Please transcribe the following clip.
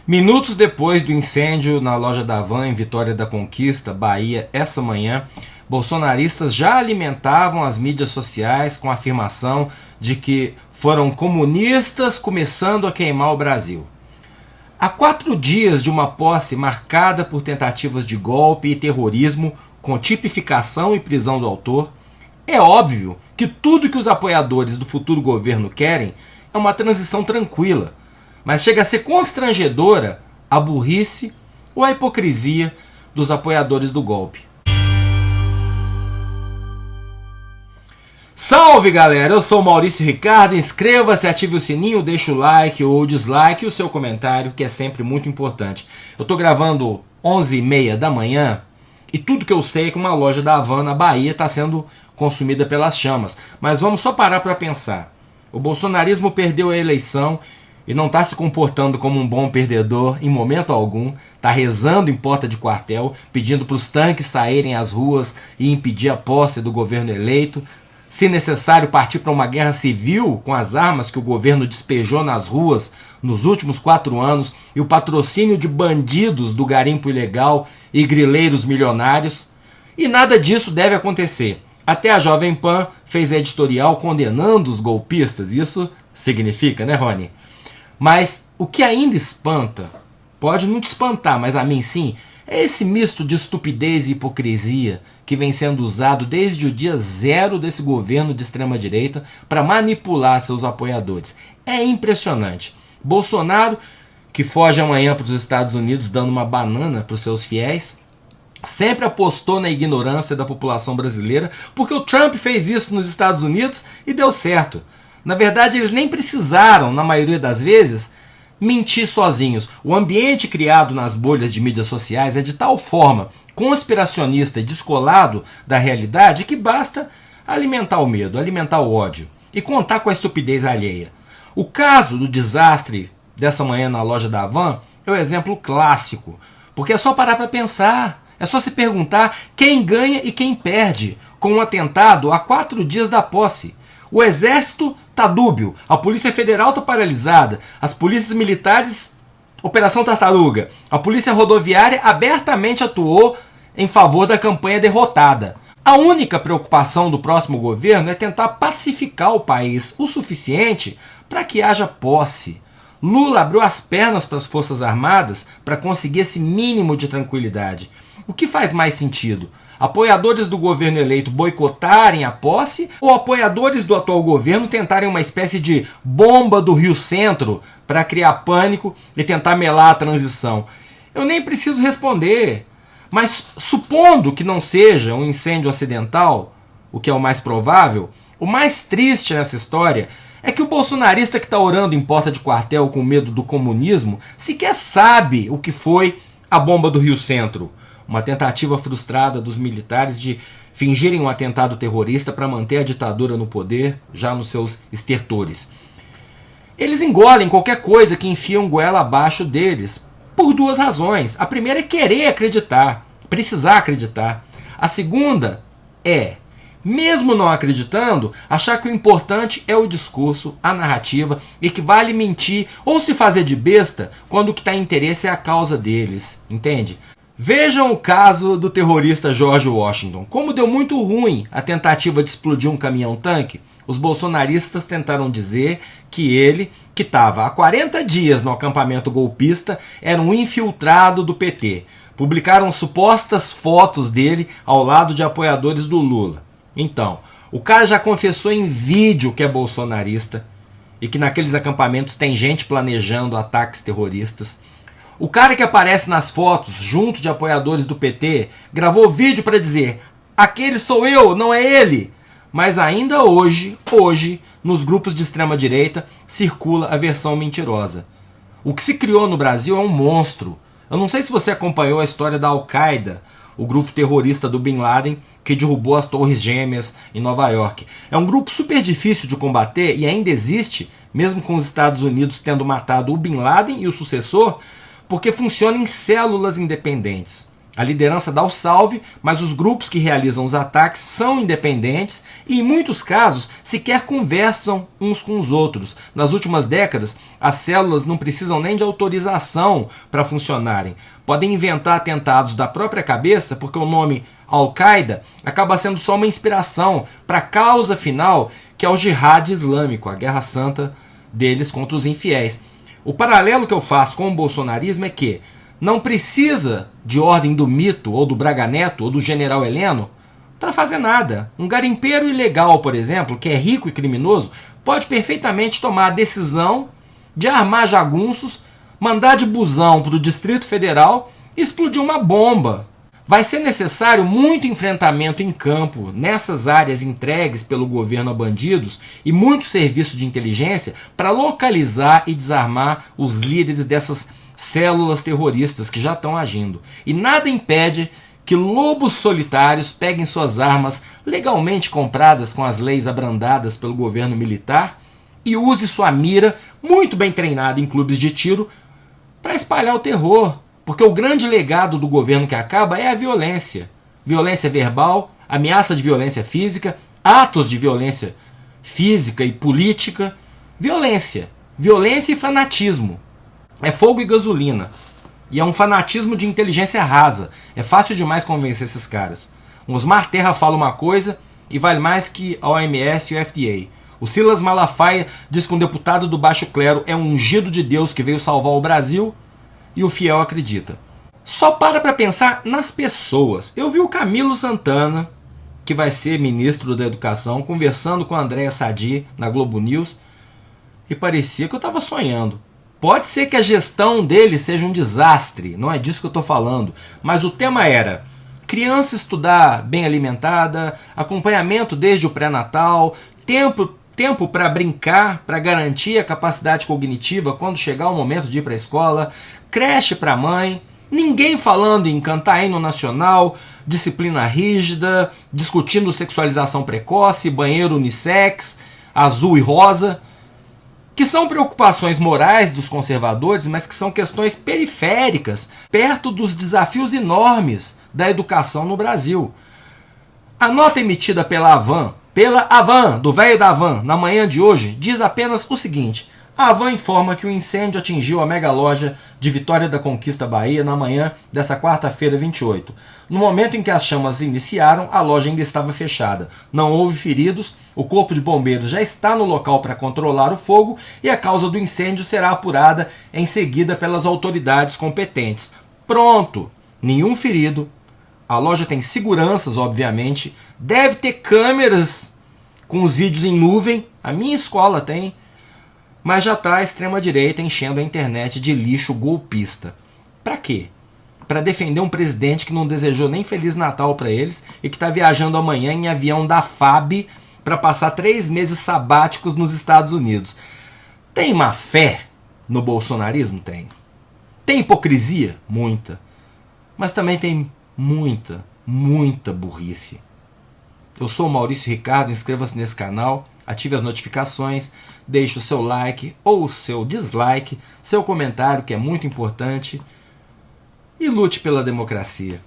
Minutos depois do incêndio na loja da Havan em Vitória da Conquista, Bahia, essa manhã, bolsonaristas já alimentavam as mídias sociais com a afirmação de que foram comunistas começando a queimar o Brasil. Há 4 dias de uma posse marcada por tentativas de golpe e terrorismo, com tipificação e prisão do autor, é óbvio que tudo que os apoiadores do futuro governo querem é uma transição tranquila, mas chega a ser constrangedora a burrice ou a hipocrisia dos apoiadores do golpe. Salve galera, eu sou o Maurício Ricardo, inscreva-se, ative o sininho, deixe o like ou o dislike e o seu comentário, que é sempre muito importante. Eu estou gravando 11h30 da manhã e tudo que eu sei é que uma loja da Havan na Bahia está sendo consumida pelas chamas. Mas vamos só parar para pensar. O bolsonarismo perdeu a eleição e não está se comportando como um bom perdedor em momento algum, está rezando em porta de quartel, pedindo para os tanques saírem às ruas e impedir a posse do governo eleito, se necessário partir para uma guerra civil com as armas que o governo despejou nas ruas nos últimos 4 anos e o patrocínio de bandidos do garimpo ilegal e grileiros milionários. E nada disso deve acontecer. Até a Jovem Pan fez editorial condenando os golpistas. Isso significa, né, Rony? Mas o que ainda espanta, pode não te espantar, mas a mim sim, é esse misto de estupidez e hipocrisia que vem sendo usado desde o dia zero desse governo de extrema-direita para manipular seus apoiadores. É impressionante. Bolsonaro, que foge amanhã para os Estados Unidos dando uma banana para os seus fiéis, sempre apostou na ignorância da população brasileira, porque o Trump fez isso nos Estados Unidos e deu certo. Na verdade, eles nem precisaram, na maioria das vezes, mentir sozinhos. O ambiente criado nas bolhas de mídias sociais é de tal forma conspiracionista e descolado da realidade que basta alimentar o medo, alimentar o ódio e contar com a estupidez alheia. O caso do desastre dessa manhã na loja da Havan é o exemplo clássico, porque é só parar para pensar. É só se perguntar quem ganha e quem perde com um atentado a 4 dias da posse. O exército está dúbio, a Polícia Federal está paralisada, as polícias militares, Operação Tartaruga, a Polícia Rodoviária abertamente atuou em favor da campanha derrotada. A única preocupação do próximo governo é tentar pacificar o país o suficiente para que haja posse. Lula abriu as pernas para as Forças Armadas para conseguir esse mínimo de tranquilidade. O que faz mais sentido? Apoiadores do governo eleito boicotarem a posse ou apoiadores do atual governo tentarem uma espécie de bomba do Rio Centro para criar pânico e tentar melar a transição? Eu nem preciso responder, mas supondo que não seja um incêndio acidental, o que é o mais provável, o mais triste nessa história é que o bolsonarista que está orando em porta de quartel com medo do comunismo sequer sabe o que foi a bomba do Rio Centro. Uma tentativa frustrada dos militares de fingirem um atentado terrorista para manter a ditadura no poder, já nos seus estertores. Eles engolem qualquer coisa que enfiam goela abaixo deles, por 2 razões. A primeira é querer acreditar, precisar acreditar. A segunda é, mesmo não acreditando, achar que o importante é o discurso, a narrativa, e que vale mentir ou se fazer de besta quando o que está em interesse é a causa deles, entende? Vejam o caso do terrorista George Washington. Como deu muito ruim a tentativa de explodir um caminhão-tanque, os bolsonaristas tentaram dizer que ele, que estava há 40 dias no acampamento golpista, era um infiltrado do PT. Publicaram supostas fotos dele ao lado de apoiadores do Lula. Então, o cara já confessou em vídeo que é bolsonarista e que naqueles acampamentos tem gente planejando ataques terroristas. O cara que aparece nas fotos, junto de apoiadores do PT, gravou vídeo para dizer: aquele sou eu, não é ele. Mas ainda hoje, nos grupos de extrema-direita, circula a versão mentirosa. O que se criou no Brasil é um monstro. Eu não sei se você acompanhou a história da Al-Qaeda, o grupo terrorista do Bin Laden, que derrubou as Torres Gêmeas em Nova York. É um grupo super difícil de combater e ainda existe, mesmo com os Estados Unidos tendo matado o Bin Laden e o sucessor, porque funciona em células independentes. A liderança dá o salve, mas os grupos que realizam os ataques são independentes e, em muitos casos, sequer conversam uns com os outros. Nas últimas décadas, as células não precisam nem de autorização para funcionarem. Podem inventar atentados da própria cabeça, porque o nome Al-Qaeda acaba sendo só uma inspiração para a causa final, que é o jihad islâmico, a guerra santa deles contra os infiéis. O paralelo que eu faço com o bolsonarismo é que não precisa de ordem do mito, ou do Braga Neto, ou do general Heleno para fazer nada. Um garimpeiro ilegal, por exemplo, que é rico e criminoso, pode perfeitamente tomar a decisão de armar jagunços, mandar de busão para o Distrito Federal e explodir uma bomba. Vai ser necessário muito enfrentamento em campo nessas áreas entregues pelo governo a bandidos e muito serviço de inteligência para localizar e desarmar os líderes dessas células terroristas que já estão agindo. E nada impede que lobos solitários peguem suas armas legalmente compradas com as leis abrandadas pelo governo militar e use sua mira, muito bem treinada em clubes de tiro, para espalhar o terror. Porque o grande legado do governo que acaba é a violência. Violência verbal, ameaça de violência física, atos de violência física e política. Violência. Violência e fanatismo. É fogo e gasolina. E é um fanatismo de inteligência rasa. É fácil demais convencer esses caras. O Osmar Terra fala uma coisa e vale mais que a OMS e o FDA. O Silas Malafaia diz que um deputado do baixo clero é um ungido de Deus que veio salvar o Brasil e o fiel acredita. Só para pensar nas pessoas. Eu vi o Camilo Santana, que vai ser ministro da Educação, conversando com a Andréa Sadi na Globo News e parecia que eu estava sonhando. Pode ser que a gestão dele seja um desastre, não é disso que eu estou falando, mas o tema era criança estudar bem alimentada, acompanhamento desde o pré-natal, tempo para brincar, para garantir a capacidade cognitiva quando chegar o momento de ir para a escola, creche para mãe, ninguém falando em cantar hino nacional, disciplina rígida, discutindo sexualização precoce, banheiro unissex, azul e rosa, que são preocupações morais dos conservadores, mas que são questões periféricas, perto dos desafios enormes da educação no Brasil. A nota emitida pela Havan, do velho da Havan, na manhã de hoje, diz apenas o seguinte: a Havan informa que o incêndio atingiu a mega loja de Vitória da Conquista, Bahia, na manhã dessa quarta-feira, 28. No momento em que as chamas iniciaram, a loja ainda estava fechada. Não houve feridos, o corpo de bombeiros já está no local para controlar o fogo e a causa do incêndio será apurada em seguida pelas autoridades competentes. Pronto! Nenhum ferido. A loja tem seguranças, obviamente. Deve ter câmeras com os vídeos em nuvem. A minha escola tem. Mas já está a extrema-direita enchendo a internet de lixo golpista. Para quê? Para defender um presidente que não desejou nem Feliz Natal para eles e que está viajando amanhã em avião da FAB para passar 3 meses sabáticos nos Estados Unidos. Tem má fé no bolsonarismo? Tem. Tem hipocrisia? Muita. Mas também tem muita burrice. Eu sou o Maurício Ricardo, inscreva-se nesse canal, ative as notificações, deixe o seu like ou o seu dislike, seu comentário que é muito importante e lute pela democracia.